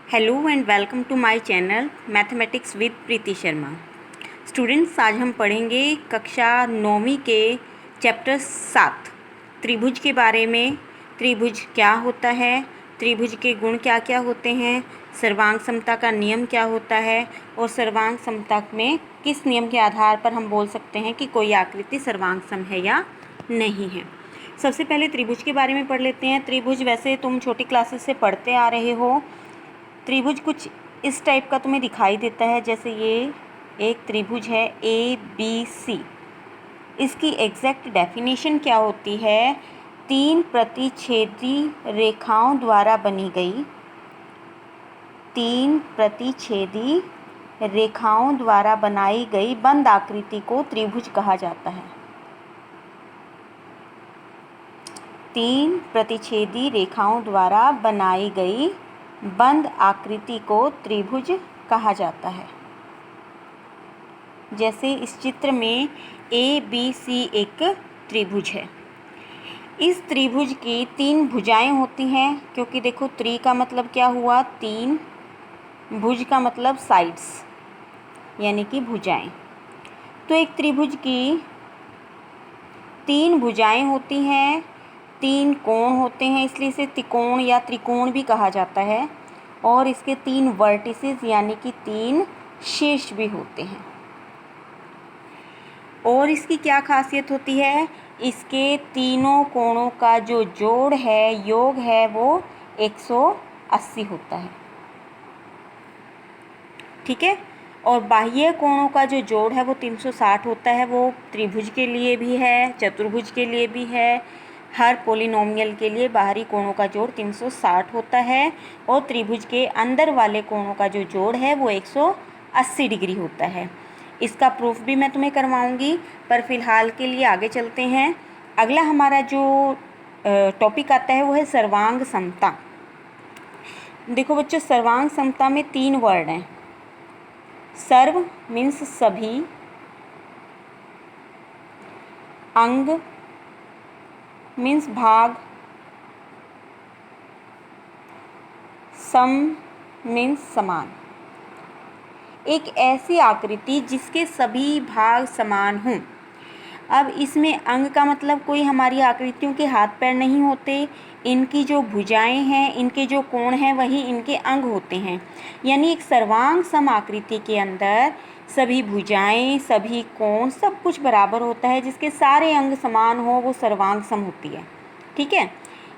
Hello and welcome to my channel mathematics with Preeti Sharma. Students, आज हम पढ़ेंगे कक्षा 9वीं के चैप्टर 7 त्रिभुज के बारे में। त्रिभुज क्या होता है, त्रिभुज के गुण क्या क्या होते हैं, सर्वांग समता का नियम क्या होता है और सर्वांग समता में किस नियम के आधार पर हम बोल सकते हैं कि कोई आकृति सर्वांग सम है या नहीं है। सबसे पहले त्रिभुज के बारे में पढ़ लेते हैं। त्रिभुज वैसे तुम छोटी क्लासेस से पढ़ते आ रहे हो। त्रिभुज कुछ इस टाइप का तुम्हें दिखाई देता है, जैसे ये एक त्रिभुज है ABC। इसकी एग्जैक्ट डेफिनेशन क्या होती है? 3 प्रतिच्छेदी रेखाओं द्वारा बनी गई 3 प्रतिच्छेदी रेखाओं द्वारा बनाई गई बंद आकृति को त्रिभुज कहा जाता है। 3 प्रतिच्छेदी रेखाओं द्वारा बनाई गई बंद आकृति को त्रिभुज कहा जाता है। जैसे इस चित्र में ABC एक त्रिभुज है। इस त्रिभुज की 3 भुजाएं होती हैं, क्योंकि देखो त्रि का मतलब क्या हुआ? 3, भुज का मतलब साइड्स यानी कि भुजाएं। तो एक त्रिभुज की 3 भुजाएं होती हैं, 3 कोण होते हैं, इसलिए इसे त्रिकोण या त्रिकोण भी कहा जाता है। और इसके 3 वर्टिसेस यानी कि 3 शीर्ष भी होते हैं। और इसकी क्या खासियत होती है? इसके तीनों कोणों का जो जोड़ है, योग है, वो 180 होता है। ठीक है। और बाह्य कोणों का जो जोड़ है वो 360 होता है। वो त्रिभुज के लिए भी है, चतुर्भुज के लिए भी है। हर पॉलिनोमियल के लिए बाहरी कोणों का जोड़ 360 होता है और त्रिभुज के अंदर वाले कोणों का जो जोड़ है वो 180 डिग्री होता है। इसका प्रूफ भी मैं तुम्हें करवाऊंगी, पर फिलहाल के लिए आगे चलते हैं। अगला हमारा जो टॉपिक आता है वो है सर्वांग समता। देखो बच्चों, सर्वांग समता में 3 वर्ड हैं। सर्व मीन्स सभी, अंग मीन्स भाग, सम मीन्स समान। एक ऐसी आकृति जिसके सभी भाग समान हों। अब इसमें अंग का मतलब कोई हमारी आकृतियों के हाथ पैर नहीं होते। इनकी जो भुजाएं हैं, इनके जो कोण हैं, वही इनके अंग होते हैं। यानी एक सर्वांग सम आकृति के अंदर सभी भुजाएं, सभी कोण, सब कुछ बराबर होता है। जिसके सारे अंग समान हो वो सर्वांग सम होती है। ठीक है।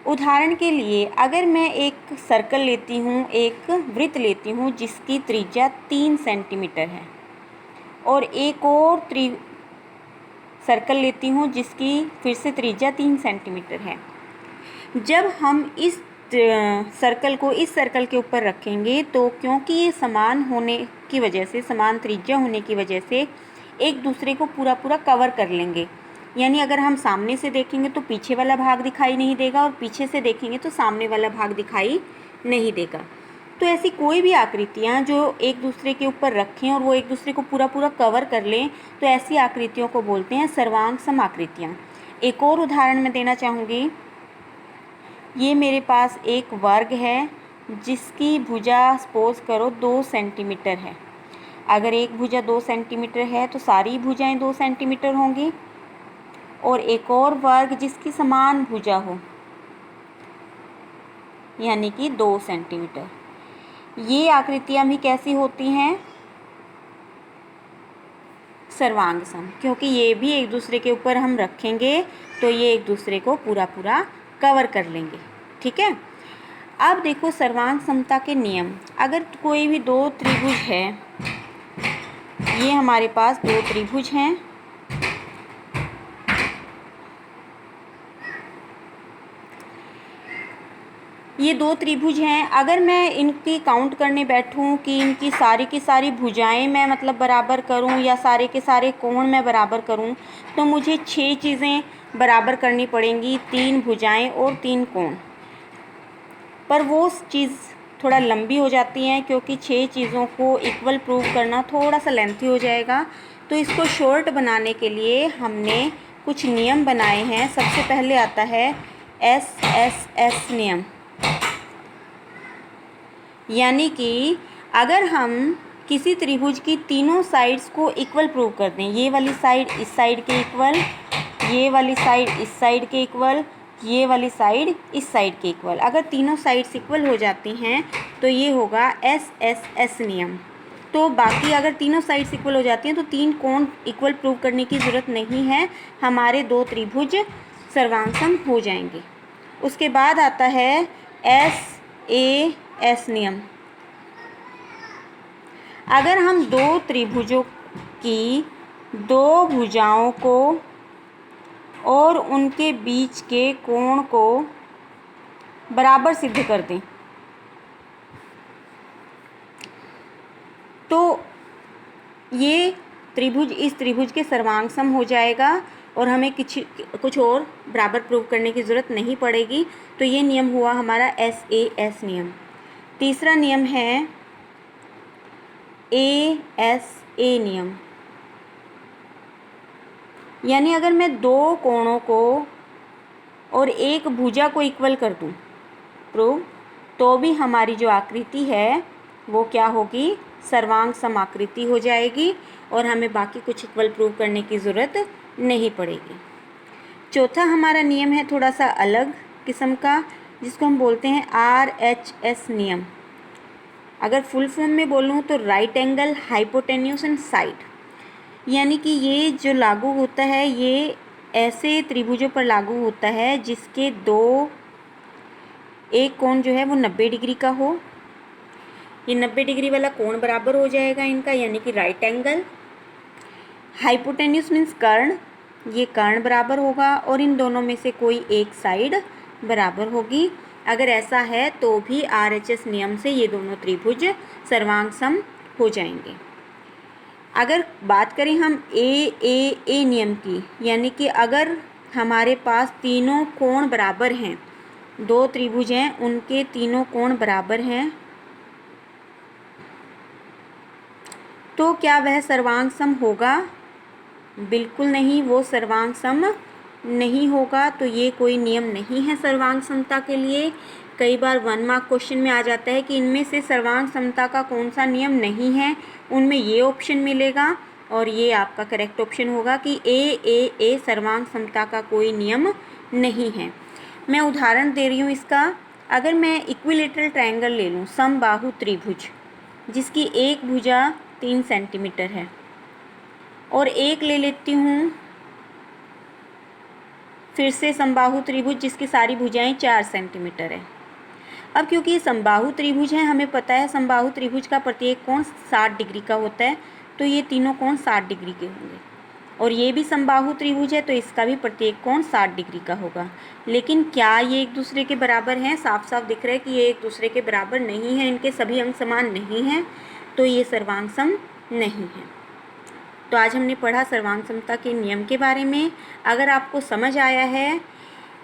उदाहरण के लिए अगर मैं एक सर्कल लेती हूँ, एक वृत्त लेती हूँ जिसकी त्रिज्या 3 सेंटीमीटर है, और एक और सर्कल लेती हूँ जिसकी फिर से त्रिज्या 3 सेंटीमीटर है। जब हम इस सर्कल को इस सर्कल के ऊपर रखेंगे तो क्योंकि ये समान होने की वजह से, समान त्रिज्या होने की वजह से एक दूसरे को पूरा पूरा कवर कर लेंगे। यानी अगर हम सामने से देखेंगे तो पीछे वाला भाग दिखाई नहीं देगा और पीछे से देखेंगे तो सामने वाला भाग दिखाई नहीं देगा। तो ऐसी कोई भी आकृतियाँ जो एक दूसरे के ऊपर रखें और वो एक दूसरे को पूरा पूरा कवर कर लें, तो ऐसी आकृतियों को बोलते हैं सर्वांग सम आकृतियाँ। एक और उदाहरण मैं देना चाहूँगी। ये मेरे पास एक वर्ग है जिसकी भुजा सपोज करो 2 सेंटीमीटर है। अगर एक भुजा 2 सेंटीमीटर है तो सारी भुजाएं 2 सेंटीमीटर होंगी। और एक और वर्ग जिसकी समान भुजा हो, यानी कि 2 सेंटीमीटर। ये आकृतियाँ भी कैसी होती हैं? सर्वांग सम, क्योंकि ये भी एक दूसरे के ऊपर हम रखेंगे तो ये एक दूसरे को पूरा पूरा कवर कर लेंगे। ठीक है। अब देखो सर्वांग समता के नियम। अगर कोई भी 2 त्रिभुज है, ये हमारे पास 2 त्रिभुज हैं, ये 2 त्रिभुज हैं। अगर मैं इनकी काउंट करने बैठूं कि इनकी सारी की सारी भुजाएं मैं मतलब बराबर करूं या सारे के सारे कोण मैं बराबर करूं, तो मुझे 6 चीज़ें बराबर करनी पड़ेंगी, 3 भुजाएं और 3 कोण। पर वो चीज़ थोड़ा लंबी हो जाती हैं, क्योंकि 6 चीज़ों को इक्वल प्रूव करना थोड़ा सा लेंथी हो जाएगा। तो इसको शॉर्ट बनाने के लिए हमने कुछ नियम बनाए हैं। सबसे पहले आता है SSS नियम। यानी कि अगर हम किसी त्रिभुज की तीनों साइड्स को इक्वल प्रूव कर दें, ये वाली साइड इस साइड के इक्वल, ये वाली साइड इस साइड के इक्वल, ये वाली साइड इस साइड के इक्वल, अगर तीनों साइड्स इक्वल हो जाती हैं तो ये होगा SSS नियम। तो बाकी अगर तीनों साइड्स इक्वल हो जाती हैं तो तीन कोण इक्वल प्रूव करने की ज़रूरत नहीं है, हमारे दो त्रिभुज सर्वांगसम हो जाएंगे। उसके बाद आता है SAS नियम। अगर हम दो त्रिभुजों की दो भुजाओं को और उनके बीच के कोण को बराबर सिद्ध कर दें तो ये त्रिभुज इस त्रिभुज के सर्वांगसम हो जाएगा और हमें कुछ और बराबर प्रूव करने की ज़रूरत नहीं पड़ेगी। तो ये नियम हुआ हमारा SAS नियम। तीसरा नियम है ASA नियम। यानी अगर मैं दो कोणों को और एक भुजा को इक्वल कर दूं प्रूव, तो भी हमारी जो आकृति है वो क्या होगी, सर्वांग सम आकृति हो जाएगी और हमें बाकी कुछ इक्वल प्रूव करने की ज़रूरत नहीं पड़ेगी। चौथा हमारा नियम है थोड़ा सा अलग किस्म का, जिसको हम बोलते हैं RHS नियम। अगर फुल फॉर्म में बोलूँ तो right angle hypotenuse and side. यानी कि ये जो लागू होता है ये ऐसे त्रिभुजों पर लागू होता है जिसके एक कोण जो है वो 90 डिग्री का हो। ये 90 डिग्री वाला कोण बराबर हो जाएगा इनका, यानी कि राइट एंगल। हाइपोटेन्यूस मीन्स कर्ण, ये कर्ण बराबर होगा और इन दोनों में से कोई एक साइड बराबर होगी। अगर ऐसा है तो भी RHS नियम से ये दोनों त्रिभुज सर्वांगसम हो जाएंगे। अगर बात करें हम AAA नियम की, यानी कि अगर हमारे पास तीनों कोण बराबर हैं, दो त्रिभुज हैं उनके तीनों कोण बराबर हैं, तो क्या वह सर्वांगसम होगा? बिल्कुल नहीं, वो सर्वांगसम नहीं होगा। तो ये कोई नियम नहीं है सर्वांग समता के लिए। कई बार 1 मार्क क्वेश्चन में आ जाता है कि इनमें से सर्वांग समता का कौन सा नियम नहीं है, उनमें ये ऑप्शन मिलेगा और ये आपका करेक्ट ऑप्शन होगा कि AAA सर्वांग समता का कोई नियम नहीं है। मैं उदाहरण दे रही हूँ इसका। अगर मैं इक्विलेटरल ट्रायंगल ले लूँ, समबाहु त्रिभुज, जिसकी एक भुजा 3 सेंटीमीटर है और एक ले लेती हूँ फिर से समबाहु त्रिभुज जिसकी सारी भुजाएं 4 सेंटीमीटर है। अब क्योंकि ये समबाहु त्रिभुज है, हमें पता है समबाहु त्रिभुज का प्रत्येक कोण 60 डिग्री का होता है, तो ये तीनों कोण 60 डिग्री के होंगे। और ये भी समबाहु त्रिभुज है तो इसका भी प्रत्येक कोण 60 डिग्री का होगा। लेकिन क्या ये एक दूसरे के बराबर हैं? साफ साफ दिख रहा है कि ये एक दूसरे के बराबर नहीं है, इनके सभी अंग समान नहीं हैं, तो ये सर्वांगसम नहीं है। तो आज हमने पढ़ा सर्वांग समता के नियम के बारे में। अगर आपको समझ आया है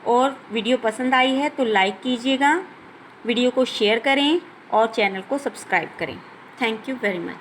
और वीडियो पसंद आई है तो लाइक कीजिएगा, वीडियो को शेयर करें और चैनल को सब्सक्राइब करें। Thank you very much.